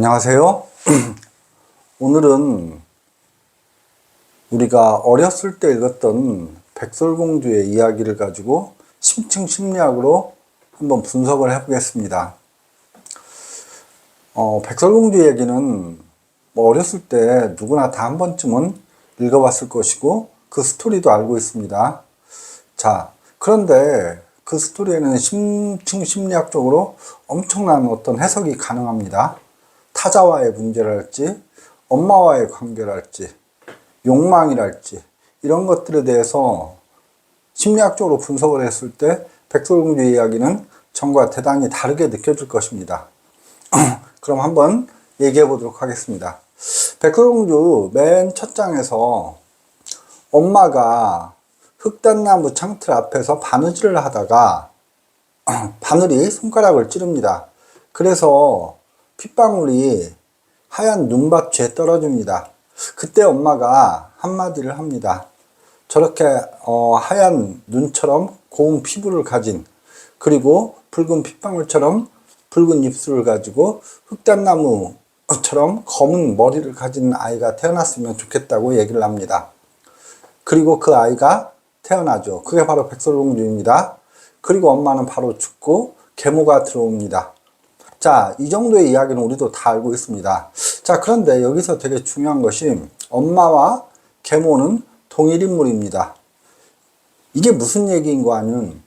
안녕하세요. 오늘은 우리가 어렸을 때 읽었던 백설공주의 이야기를 가지고 심층 심리학으로 한번 분석을 해보겠습니다. 백설공주 얘기는 어렸을 때 누구나 다 한 번쯤은 읽어봤을 것이고 그 스토리도 알고 있습니다. 자, 그런데 그 스토리에는 심층 심리학적으로 엄청난 어떤 해석이 가능합니다. 타자와의 문제랄지, 엄마와의 관계랄지, 욕망이랄지 이런 것들에 대해서 심리학적으로 분석을 했을 때 백설공주 이야기는 전과 대단히 다르게 느껴질 것입니다. 그럼 한번 얘기해 보도록 하겠습니다. 백설공주 맨 첫 장에서 엄마가 흑단나무 창틀 앞에서 바느질을 하다가 바늘이 손가락을 찌릅니다. 그래서 핏방울이 하얀 눈밭에 떨어집니다. 그때 엄마가 한마디를 합니다. 저렇게 하얀 눈처럼 고운 피부를 가진, 그리고 붉은 핏방울처럼 붉은 입술을 가지고 흑단나무처럼 검은 머리를 가진 아이가 태어났으면 좋겠다고 얘기를 합니다. 그리고 그 아이가 태어나죠. 그게 바로 백설공주입니다. 그리고 엄마는 바로 죽고 계모가 들어옵니다. 자, 이 정도의 이야기는 우리도 다 알고 있습니다. 자, 그런데 여기서 되게 중요한 것이 엄마와 계모는 동일 인물입니다. 이게 무슨 얘기인가 하면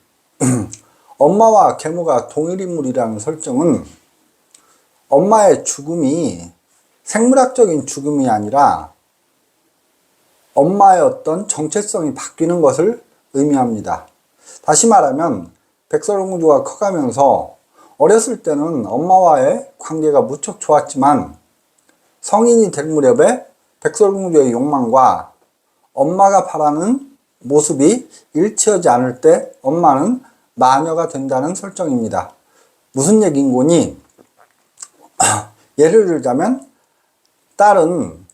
엄마와 계모가 동일 인물이라는 설정은 엄마의 죽음이 생물학적인 죽음이 아니라 엄마의 어떤 정체성이 바뀌는 것을 의미합니다. 다시 말하면 백설공주가 커가면서 어렸을 때는 엄마와의 관계가 무척 좋았지만 성인이 될 무렵에 백설공주의 욕망과 엄마가 바라는 모습이 일치하지 않을 때 엄마는 마녀가 된다는 설정입니다. 무슨 얘기인 거니? 예를 들자면 딸은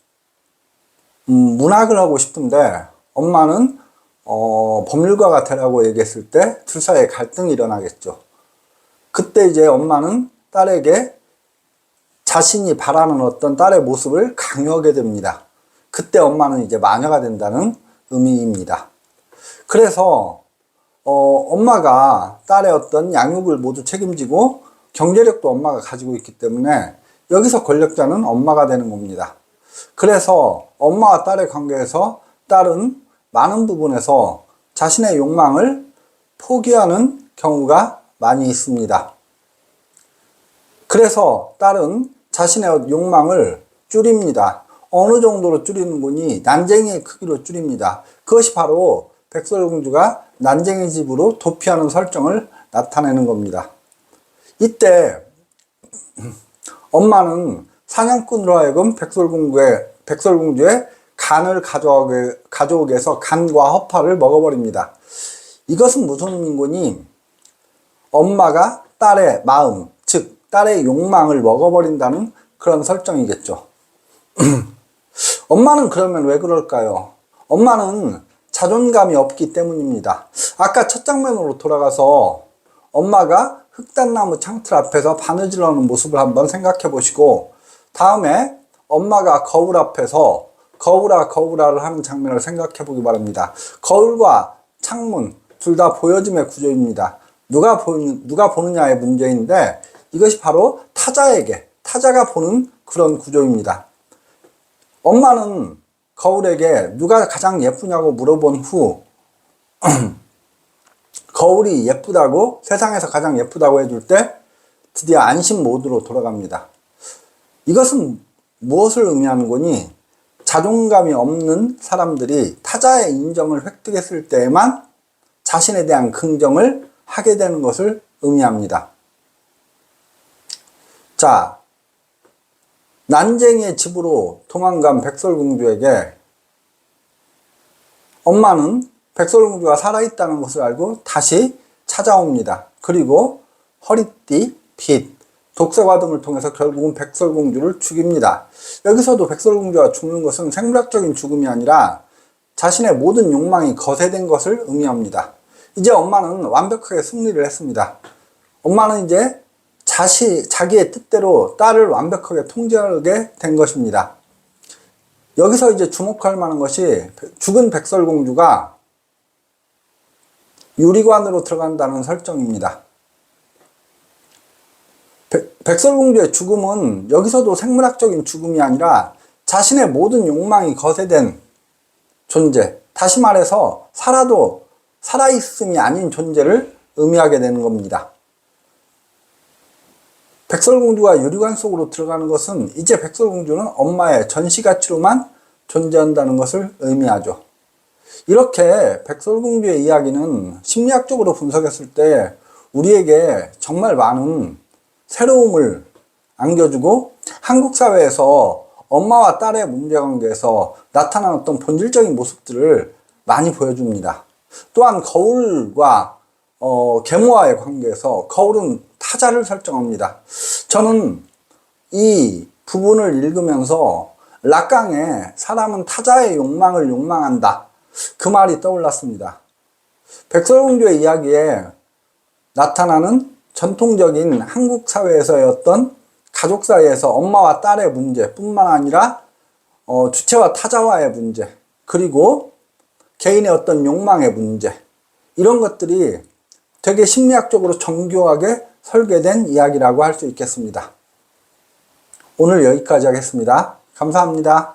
문학을 하고 싶은데 엄마는 법률가가 되라고 얘기했을 때 둘 사이에 갈등이 일어나겠죠. 그때 이제 엄마는 딸에게 자신이 바라는 어떤 딸의 모습을 강요하게 됩니다. 그때 엄마는 이제 마녀가 된다는 의미입니다. 그래서 엄마가 딸의 어떤 양육을 모두 책임지고 경제력도 엄마가 가지고 있기 때문에 여기서 권력자는 엄마가 되는 겁니다. 그래서 엄마와 딸의 관계에서 딸은 많은 부분에서 자신의 욕망을 포기하는 경우가 많이 있습니다. 그래서 딸은 자신의 욕망을 줄입니다. 어느 정도로 줄이는 거니? 난쟁이의 크기로 줄입니다. 그것이 바로 백설공주가 난쟁이 집으로 도피하는 설정을 나타내는 겁니다. 이때 엄마는 사냥꾼으로 하여금 백설공주의 간을 가져오게 해서 간과 허파를 먹어버립니다. 이것은 무슨 의미인 거니? 엄마가 딸의 마음, 즉 딸의 욕망을 먹어버린다는 그런 설정이겠죠. 엄마는 그러면 왜 그럴까요? 엄마는 자존감이 없기 때문입니다. 아까 첫 장면으로 돌아가서 엄마가 흑단나무 창틀 앞에서 바느질하는 모습을 한번 생각해 보시고, 다음에 엄마가 거울 앞에서 거울아를 하는 장면을 생각해 보기 바랍니다. 거울과 창문 둘 다 보여짐의 구조입니다. 누가 보느냐의 문제인데 이것이 바로 타자가 보는 그런 구조입니다. 엄마는 거울에게 누가 가장 예쁘냐고 물어본 후 거울이 예쁘다고, 세상에서 가장 예쁘다고 해줄 때 드디어 안심 모드로 돌아갑니다. 이것은 무엇을 의미하는 거니? 자존감이 없는 사람들이 타자의 인정을 획득했을 때에만 자신에 대한 긍정을 하게 되는 것을 의미합니다. 자, 난쟁이의 집으로 도망간 백설공주에게 엄마는 백설공주가 살아있다는 것을 알고 다시 찾아옵니다. 그리고 허리띠, 빗, 독사과 등을 통해서 결국은 백설공주를 죽입니다. 여기서도 백설공주가 죽는 것은 생물학적인 죽음이 아니라 자신의 모든 욕망이 거세된 것을 의미합니다. 이제 엄마는 완벽하게 승리를 했습니다. 엄마는 이제 자기의 뜻대로 딸을 완벽하게 통제하게 된 것입니다. 여기서 이제 주목할 만한 것이 죽은 백설공주가 유리관으로 들어간다는 설정입니다. 백설공주의 죽음은 여기서도 생물학적인 죽음이 아니라 자신의 모든 욕망이 거세된 존재, 다시 말해서 살아도 살아있음이 아닌 존재를 의미하게 되는 겁니다. 백설공주가 유리관 속으로 들어가는 것은 이제 백설공주는 엄마의 전시가치로만 존재한다는 것을 의미하죠. 이렇게 백설공주의 이야기는 심리학적으로 분석했을 때 우리에게 정말 많은 새로움을 안겨주고 한국 사회에서 엄마와 딸의 문제관계에서 나타나는 어떤 본질적인 모습들을 많이 보여줍니다. 또한 거울과 계모와의 관계에서 거울은 타자를 설정합니다. 저는 이 부분을 읽으면서 락강의 사람은 타자의 욕망을 욕망한다, 그 말이 떠올랐습니다. 백설공주의 이야기에 나타나는 전통적인 한국 사회에서의 어떤 가족 사이에서 엄마와 딸의 문제뿐만 아니라 주체와 타자와의 문제, 그리고 개인의 어떤 욕망의 문제, 이런 것들이 되게 심리학적으로 정교하게 설계된 이야기라고 할 수 있겠습니다. 오늘 여기까지 하겠습니다. 감사합니다.